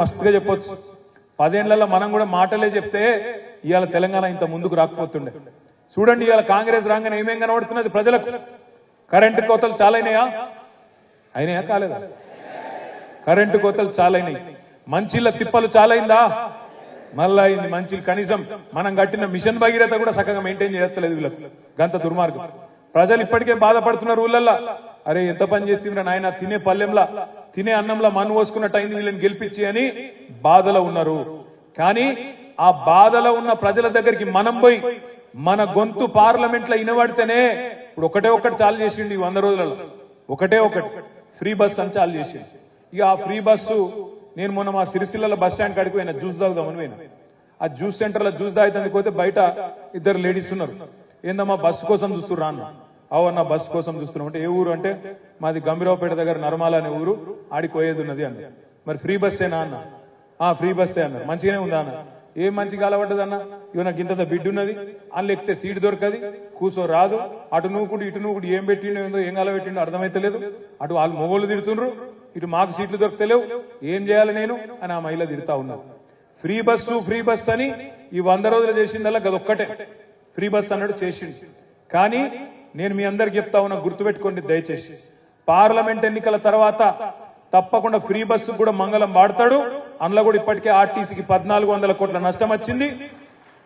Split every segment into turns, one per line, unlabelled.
మస్తుగా చెప్పొచ్చు. 10 ఏళ్లలో మనం కూడా మాటలే చెప్తే ఇవాళ తెలంగాణ ఇంత ముందుకు రాకపోతుండే. చూడండి, ఇవాళ కాంగ్రెస్ రాగానే ఏమేం కనబడుతున్నది ప్రజలకు. కరెంటు కోతలు చాలైనాయా? అయినాయా? కాలేదా? కరెంటు కోతలు చాలైనాయి. మంచిళ్ళ తిప్పలు చాలైందా? మళ్ళా అయింది. మంచి కనీసం మనం కట్టిన మిషన్ భగీరథ కూడా చక్కగా మెయింటైన్ చేయట్లేదు వీళ్ళకు. గంత దుర్మార్గం. ప్రజలు ఇప్పటికే బాధపడుతున్నారు ఊళ్ళల్లా. అరే ఎంత పని చేస్తుండ్రా నాయన, తినే పల్లెంలా తినే అన్నంలా మన్ను పోసుకున్నట్టు అయింది వీళ్ళని గెలిపించి అని బాధలో ఉన్నారు. కానీ ఆ బాధలో ఉన్న ప్రజల దగ్గరికి మనం పోయి మన గొంతు పార్లమెంట్ లో వినబడితేనే, ఇప్పుడు ఒకటి చాలు చేసిండు ఈ 100 రోజులలో. ఒకటి ఫ్రీ బస్ అని చాలు చేసిండు. ఇక ఆ ఫ్రీ బస్సు నేను మొన్న మా సిరిసిల్ల బస్ స్టాండ్ కాడికి పోయినా, జ్యూస్ తాగుదామని పోయినా. ఆ జ్యూస్ సెంటర్ లో జ్యూస్ తాగుతానికి పోతే బయట 2 లేడీస్ ఉన్నారు. ఏందమ్మా బస్సు కోసం చూస్తుర్రా అన్న. అవన్న బస్సు కోసం చూస్తున్నాం అంటే, ఏ ఊరు అంటే మాది గంభీరావుపేట దగ్గర నర్మాల అనే ఊరు, ఆడికి పోయేది ఉన్నది అన్న. మరి ఫ్రీ బస్సేనా అన్న? ఫ్రీ బస్సే అన్నారు. మంచిగానే ఉందా అన్న? ఏం మంచిగా అలవడ్డదన్న, ఇవి నాకు ఇంత బిడ్డ ఉన్నది, అందులో ఎక్కితే సీట్ దొరకది, కూసో రాదు, అటు నూకుడు ఇటు నూకుడు, ఏం పెట్టిండో ఏందో ఏం కలబెట్టిండో అర్థమైతలేదు, అటు వాళ్ళు మొగోళ్ళు తిడుతుండ్రు, ఇటు మాకు సీట్లు దొరకలేవు, ఏం చేయాలి నేను అని ఆ మహిళ తిడతా ఉన్నారు. ఫ్రీ బస్సు అని ఈ 100 రోజులు చేసిందల్లా గదొక్కటే ఫ్రీ బస్ అన్నాడు చేసిండు. కానీ నేను మీ అందరికి చెప్తా ఉన్నా, గుర్తుపెట్టుకోండి దయచేసి, పార్లమెంట్ ఎన్నికల తర్వాత తప్పకుండా ఫ్రీ బస్సు కూడా మంగళం వాడతాడు. అందులో కూడా ఇప్పటికే ఆర్టీసీకి 1400 కోట్ల నష్టం వచ్చింది.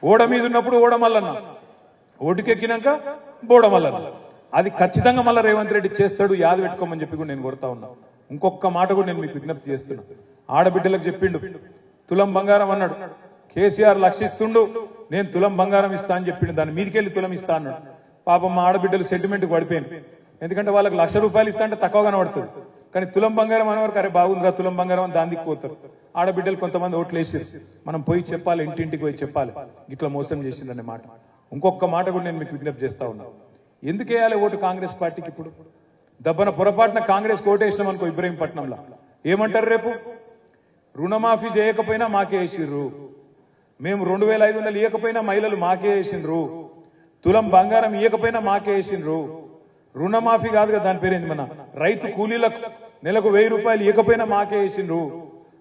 ఓడ మీద ఉన్నప్పుడు ఓడమల్లన్న, ఓటుకెక్కినాక బోడమల్లన్న. అది ఖచ్చితంగా మళ్ళీ రేవంత్ రెడ్డి చేస్తాడు, యాద పెట్టుకోమని చెప్పి కూడా నేను కొడతా ఉన్నా. ఇంకొక మాట కూడా నేను మీకు విజ్ఞప్తి చేస్తున్నా. ఆడబిడ్డలకు చెప్పిండు, తులం బంగారం అన్నాడు. కేసీఆర్ లక్షిస్తుండు, నేను తులం బంగారం ఇస్తా అని చెప్పిండు. దాని మీదకెళ్ళి తులం ఇస్తా అన్నాడు. పాపం మా ఆడబిడ్డలు సెంటిమెంట్కి పడిపోయింది. ఎందుకంటే వాళ్ళకి ₹1,00,000 ఇస్తా అంటే తక్కువ కనబడుతుంది. కానీ తులం బంగారం అనేవారికి అరే బాగుందిరా తులం బంగారం అని దానికి పోతారు. ఆడబిడ్డలు కొంతమంది ఓట్లు వేసారు. మనం పోయి చెప్పాలి, ఇంటింటికి పోయి చెప్పాలి ఇట్లా మోసం చేసిందనే మాట. ఇంకొక మాట కూడా నేను మీకు విజ్ఞప్తి చేస్తా ఉన్నా. ఎందుకు వేయాలి ఓటు కాంగ్రెస్ పార్టీకి? ఇప్పుడు దబ్బన పొరపాటున కాంగ్రెస్ ఓటు వేసినాం అనుకో ఇబ్రహీంపట్నంలో, ఏమంటారు రేపు? రుణమాఫీ చేయకపోయినా మాకే వేసిర్రు, మేము 2500 ఇవ్వకపోయినా మహిళలు మాకే వేసిండ్రు, తులం బంగారం ఇవ్వకపోయినా మాకే వేసిండ్రు. రుణమాఫీ కాదు కదా దాని పేరేంది, మన రైతు కూలీలకు నెలకు ₹1000 ఇవ్వకపోయినా మాకే వేసిండ్రు,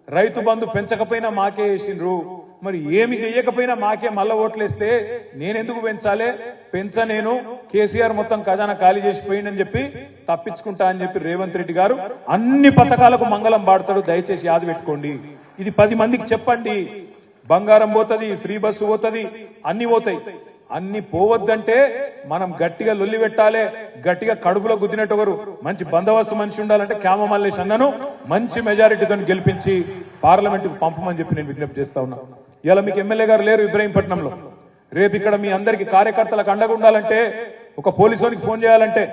రైతు బంధు పెంచకపోయినా మాకే వేసిండ్రు. మరి ఏమి చెయ్యకపోయినా మాకే మళ్ళా ఓట్లేస్తే నేనెందుకు పెంచాలి? నేను కేసీఆర్ మొత్తం ఖజానా ఖాళీ చేసిపోయిందని చెప్పి తప్పించుకుంటా అని చెప్పి రేవంత్ రెడ్డి గారు అన్ని పథకాలకు మంగళం పాడతాడు. దయచేసి యాద పెట్టుకోండి. ఇది 10 మందికి చెప్పండి. బంగారం పోతుంది, ఫ్రీ బస్సు పోతుంది, అన్ని పోతాయి. అన్ని పోవద్దంటే మనం గట్టిగా లొల్లి పెట్టాలి, గట్టిగా కడుపులో గుద్దినట్టు ఒకరు మంచి బందోబస్తు మనిషి ఉండాలంటే క్యామ మల్లేష్ అన్నను మంచి మెజారిటీతో గెలిపించి పార్లమెంటుకు పంపమని చెప్పి నేను విజ్ఞప్తి చేస్తా ఉన్నా. ఇలా మీకు ఎమ్మెల్యే గారు లేరు ఇబ్రహీంపట్నంలో. రేపు ఇక్కడ మీ అందరికి కార్యకర్తలకు అండగా ఉండాలంటే, ఒక పోలీసునికి ఫోన్ చేయాలంటే,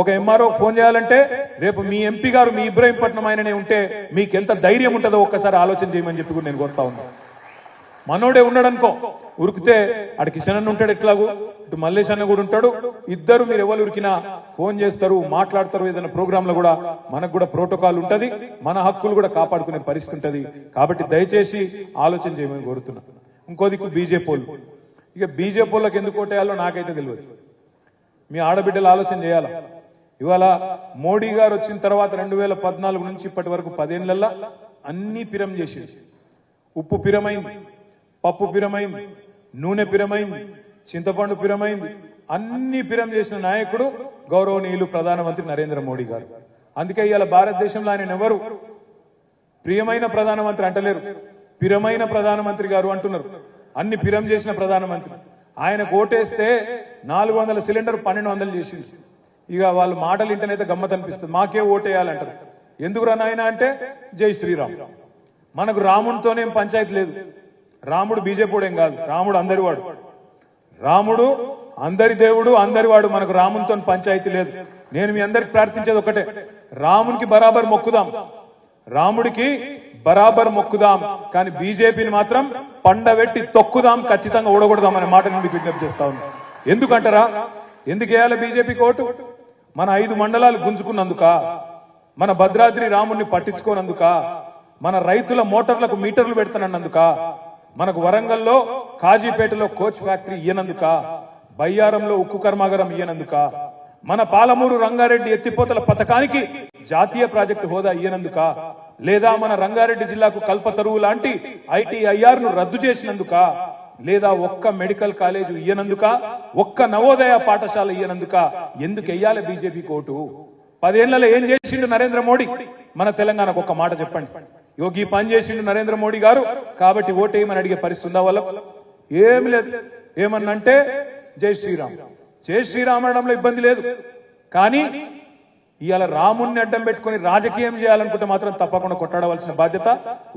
ఒక ఎంఆర్ఓకి ఫోన్ చేయాలంటే, రేపు మీ ఎంపీ గారు మీ ఇబ్రహీంపట్నం ఆయననే ఉంటే మీకు ఎంత ధైర్యం ఉంటుందో ఒక్కసారి ఆలోచన చేయమని చెప్పి కూడా నేను కోరుతా ఉన్నా. మనోడే ఉన్నాడనుకో, ఉరికితే అటు కిషన్ అన్న ఉంటాడు, ఎట్లాగూ ఇటు మల్లేష్ అన్న కూడా ఉంటాడు. ఇద్దరు మీరు ఎవరు ఉరికినా ఫోన్ చేస్తారు, మాట్లాడతారు. ఏదైనా ప్రోగ్రామ్ లో కూడా మనకు కూడా ప్రోటోకాల్ ఉంటది, మన హక్కులు కూడా కాపాడుకునే పరిస్థితి ఉంటది. కాబట్టి దయచేసి ఆలోచన చేయమని కోరుతున్నా. ఇంకో దిక్కు బీజేపీ. ఇక బీజేపీలకు ఎందుకు ఓటేయాలో నాకైతే తెలియదు. మీ ఆడబిడ్డలు ఆలోచన చేయాలా. ఇవాళ మోడీ గారు వచ్చిన తర్వాత 2014 నుంచి ఇప్పటి వరకు 10 ఏళ్లలో అన్ని పిరం చేసింది. ఉప్పు పిరమైంది, పప్పు పిరమైంది, నూనె పిరమైంది, చింతపండు పిరమైంది. అన్ని పిరం చేసిన నాయకుడు గౌరవనీయులు ప్రధానమంత్రి నరేంద్ర మోడీ గారు. అందుకే ఇవాళ భారతదేశంలో ఆయన ఎవరు ప్రియమైన ప్రధానమంత్రి అంటలేరు, పిరమైన ప్రధానమంత్రి గారు అంటున్నారు. అన్ని పిరం చేసిన ప్రధానమంత్రి. ఆయన ఓటేస్తే 400 సిలిండర్ 1200 చేసింది. ఇక వాళ్ళు మాటలు ఇంటనైతే గమ్మత్ అనిపిస్తుంది. మాకే ఓటేయాలంటారు. ఎందుకు రానాయన అంటే జై శ్రీరామ్. మనకు రాముడితోనేం పంచాయతీ లేదు. రాముడు బీజేపీడేం కాదు, రాముడు అందరివాడు, రాముడు అందరి దేవుడు, అందరివాడు. మనకు రామునితో పంచాయతీ లేదు. నేను మీ అందరికి ప్రార్థించేది ఒకటే, రామునికి బరాబర్ మొక్కుదాం, రాముడికి బరాబర్ మొక్కుదాం. కానీ బీజేపీని మాత్రం పండబెట్టి తొక్కుదాం, ఖచ్చితంగా ఓడగొడదాం అనే మాట నేను విజ్ఞప్తి చేస్తా ఉన్నా. ఎందుకంటారా? ఎందుకు వేయాలి బీజేపీకి ఓటు? మన 5 మండలాలు గుంజుకున్నందుక, మన భద్రాద్రి రాముడిని పట్టించుకోనందుక, మన రైతుల మోటార్లకు మీటర్లు పెడతానన్నందుక, మనకు వరంగల్లో కాజీపేటలో కోచ్ ఫ్యాక్టరీ ఇయ్యనందుక, బయ్యారంలో ఉక్కు కర్మాగారం ఇయ్యనందుక, మన పాలమూరు రంగారెడ్డి ఎత్తిపోతల పథకానికి జాతీయ ప్రాజెక్టు హోదా ఇయ్యనందుక, లేదా మన రంగారెడ్డి జిల్లాకు కల్పతరువు లాంటి ITIR ను రద్దు చేసినందుక, లేదా ఒక్క మెడికల్ కాలేజ్ ఇయ్యనందుక, ఒక్క నవోదయ పాఠశాల ఇయ్యనందుక ఎందుకు వెయ్యాలి బీజేపీకి ఓటు? 10 ఏళ్లలో ఏం చేసిండు నరేంద్ర మోడీ మన తెలంగాణకు? ఒక్క మాట చెప్పండి. యోగి పని చేసిండు నరేంద్ర మోడీ గారు కాబట్టి ఓటేయమని అడిగే పరిస్థితి ఉందా వాళ్ళకు? ఏమి లేదు. ఏమన్నంటే జై శ్రీరామ్, జై శ్రీరామ్ అనడంలో ఇబ్బంది లేదు. కానీ ఇవాళ రాముణ్ణి అడ్డం పెట్టుకుని రాజకీయం చేయాలనుకుంటే మాత్రం తప్పకుండా కొట్టాడవలసిన బాధ్యత,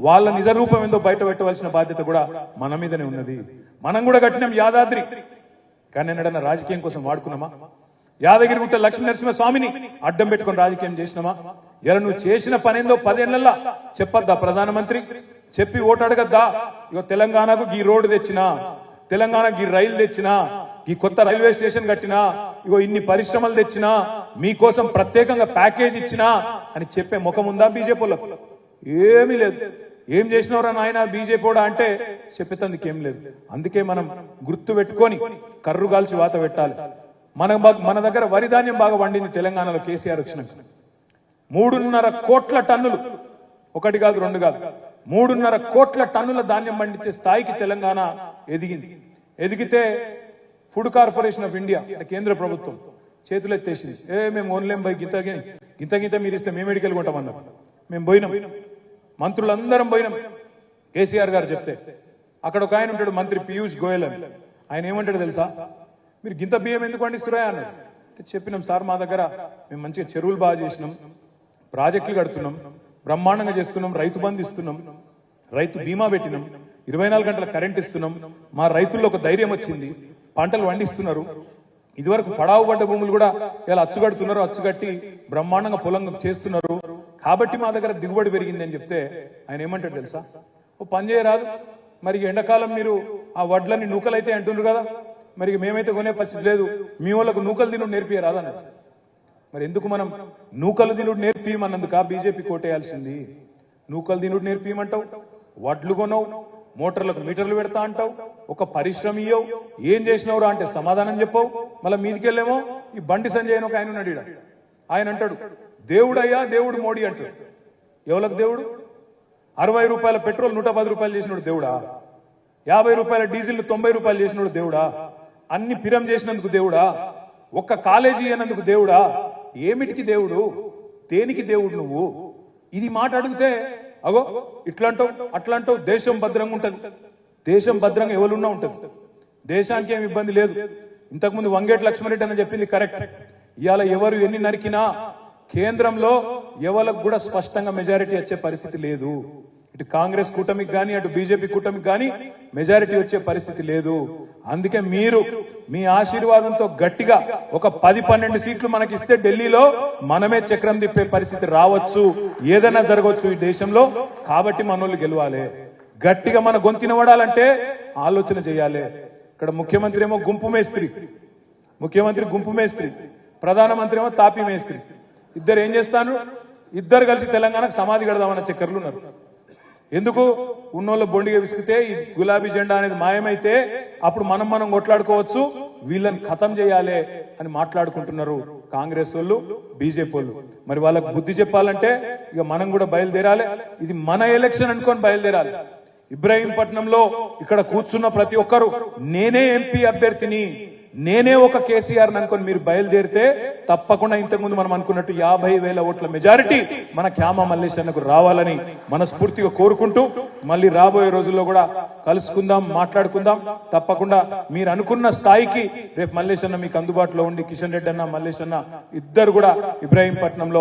వాళ్ళ నిజ రూపం ఏందో బయట పెట్టవలసిన బాధ్యత కూడా మన మీదనే ఉన్నది. మనం కూడా కట్టినాం యాదాద్రి, కానీ ఎన్నడన్నా రాజకీయం కోసం వాడుకున్నామా? యాదగిరిగుట్ట లక్ష్మీ నరసింహ స్వామిని అడ్డం పెట్టుకుని రాజకీయం చేసినామా? ఇలా నువ్వు చేసిన పనేందో 10 ఏళ్లలో చెప్పొద్దా ప్రధానమంత్రి? చెప్పి ఓటు అడగద్దా? ఇగో తెలంగాణకు ఈ రోడ్డు తెచ్చినా, తెలంగాణకు ఈ రైలు తెచ్చినా, ఈ కొత్త రైల్వే స్టేషన్ కట్టినా, ఇగో ఇన్ని పరిశ్రమలు తెచ్చినా, మీకోసం ప్రత్యేకంగా ప్యాకేజ్ ఇచ్చినా అని చెప్పే ముఖం ఉందా బీజేపీలకు? ఏమీ లేదు. ఏం చేసినవరా నాయన బీజేపీడా అంటే చెప్పేందుకు ఏం లేదు. అందుకే మనం గుర్తు పెట్టుకొని కర్రు గాల్చి వాత పెట్టాలి. మన దగ్గర వరి ధాన్యం బాగా వండింది తెలంగాణలో కేసీఆర్ వచ్చినాక. 3.5 కోట్ల టన్నులు, ఒకటి కాదు రెండు కాదు, 3.5 కోట్ల టన్నుల ధాన్యం పండించే స్థాయికి తెలంగాణ ఎదిగింది. ఎదిగితే ఫుడ్ కార్పొరేషన్ ఆఫ్ ఇండియా కేంద్ర ప్రభుత్వం చేతులు ఎత్తేసింది. మేము ఓన్లేం పోయి గింత మీరు ఇస్తే మేము మెడికల్ కొంటామన్నారు. మేము పోయినాం, మంత్రులందరం పోయినాం. కేసీఆర్ గారు చెప్తే అక్కడ ఒక ఆయన ఉంటాడు మంత్రి పీయూష్ గోయల్ అని, ఆయన ఏమంటాడు తెలుసా? మీరు గింత బియ్యం ఎందుకు పండిస్తురా అన్నాడు. చెప్పినాం సార్, మా దగ్గర మేము మంచిగా చెరువులు బాగా చేసినాం, ప్రాజెక్టులు కడుతున్నాం, బ్రహ్మాండంగా చేస్తున్నాం, రైతు బంధు ఇస్తున్నాం, రైతు బీమా పెట్టినాం, 24 గంటల కరెంట్ ఇస్తున్నాం, మా రైతుల్లో ఒక ధైర్యం వచ్చింది, పంటలు పండిస్తున్నారు. ఇదివరకు పడావు పడ్డ భూములు కూడా ఇలా అచ్చుగడుతున్నారు, అచ్చుగట్టి బ్రహ్మాండంగా పొలం చేస్తున్నారు, కాబట్టి మా దగ్గర దిగుబడి పెరిగింది అని చెప్తే ఆయన ఏమంటాడు తెలుసా? ఓ పని చేయరాదు, మరి ఎండాకాలం మీరు ఆ వడ్లని నూకలైతే అంటున్నారు కదా, మరి మేమైతే కొనే పరిస్థితి లేదు, మీ వాళ్ళకు నూకలు తినుడు నేర్పియరాదన్నారు. మరి ఎందుకు మనం నూకలు తినుడు నేర్పియమన్నందుకు బీజేపీ కోటేయాల్సింది? నూకలు తినుడు నేర్పియమంటావు, వడ్లు కొనవు, మోటార్లకు మీటర్లు పెడతా అంటావు, ఒక పరిశ్రమ ఇయ్యవు, ఏం చేసినవరా అంటే సమాధానం చెప్పవు. మళ్ళీ మీదికెళ్ళేమో ఈ బండి సంజయ్ అని ఒక ఆయన ఉన్నాడు, ఆయన అంటాడు దేవుడయ్యా దేవుడు మోడీ అంటాడు. ఎవరికి దేవుడు? 60 రూపాయల పెట్రోల్ 110 రూపాయలు చేసినోడు దేవుడా? 50 రూపాయల డీజిల్ 90 రూపాయలు చేసినోడు దేవుడా? అన్ని పిరం చేసినందుకు దేవుడా? ఒక్క కాలేజీ అయినందుకు దేవుడా? ఏమిటికి దేవుడు? దేనికి దేవుడు నువ్వు? ఇది మాట అడిగితే అగో ఇట్లాంటావు అట్లాంటావు, దేశం భద్రంగా ఉంటది. దేశం భద్రంగా ఎవరున్నా ఉంటది, దేశానికి ఏమి ఇబ్బంది లేదు. ఇంతకుముందు వంగేటి లక్ష్మణరెడ్డి అని చెప్పింది కరెక్ట్. ఇవాళ ఎవరు ఎన్ని నరికినా కేంద్రంలో ఎవరికి కూడా స్పష్టంగా మెజారిటీ వచ్చే పరిస్థితి లేదు. ఇటు కాంగ్రెస్ కూటమికి కానీ అటు బీజేపీ కూటమికి కానీ మెజారిటీ వచ్చే పరిస్థితి లేదు. అందుకే మీరు మీ ఆశీర్వాదంతో గట్టిగా ఒక 10-12 సీట్లు మనకి ఇస్తే ఢిల్లీలో మనమే చక్రం తిప్పే పరిస్థితి రావచ్చు, ఏదైనా జరగవచ్చు ఈ దేశంలో. కాబట్టి మనోళ్ళు గెలవాలి, గట్టిగా మన గొంతిన పడాలంటే ఆలోచన చేయాలి. ఇక్కడ ముఖ్యమంత్రి ఏమో గుంపు మేస్త్రి, ప్రధానమంత్రి ఏమో తాపీ మేస్త్రి. ఇద్దరు ఏం చేస్తాను? ఇద్దరు కలిసి తెలంగాణకు సమాధి కడదామన్న చక్కర్లు ఉన్నారు. ఎందుకు? ఉన్నోళ్ళ బొండిగా విసిగితే ఈ గులాబీ జెండా అనేది మాయమైతే అప్పుడు మనం కొట్లాడుకోవచ్చు, వీళ్ళని ఖతం చేయాలి అని మాట్లాడుకుంటున్నారు కాంగ్రెస్ వాళ్ళు, బీజేపీ వాళ్ళు. మరి వాళ్ళకు బుద్ధి చెప్పాలంటే ఇక మనం కూడా బయలుదేరాలి. ఇది మన ఎలక్షన్ అనుకొని బయలుదేరాలి. ఇబ్రాహీంపట్నంలో ఇక్కడ కూర్చున్న ప్రతి ఒక్కరు నేనే ఎంపీ అభ్యర్థిని, నేనే ఒక కేసీఆర్ అనుకొని మీరు బయలుదేరితే తప్పకుండా ఇంతకుముందు మనం అనుకున్నట్టు 50,000 ఓట్ల మెజారిటీ మన క్యామ మల్లేశన్నకు రావాలని మనస్ఫూర్తిగా కోరుకుంటూ మళ్ళీ రాబోయే రోజుల్లో కూడా కలుసుకుందాం, మాట్లాడుకుందాం. తప్పకుండా మీరు అనుకున్న స్థాయికి రేపు మల్లేశన్న మీకు అందుబాటులో ఉండి, కిషన్ రెడ్డి అన్న మల్లేశన్న ఇద్దరు కూడా ఇబ్రాహీంపట్నంలో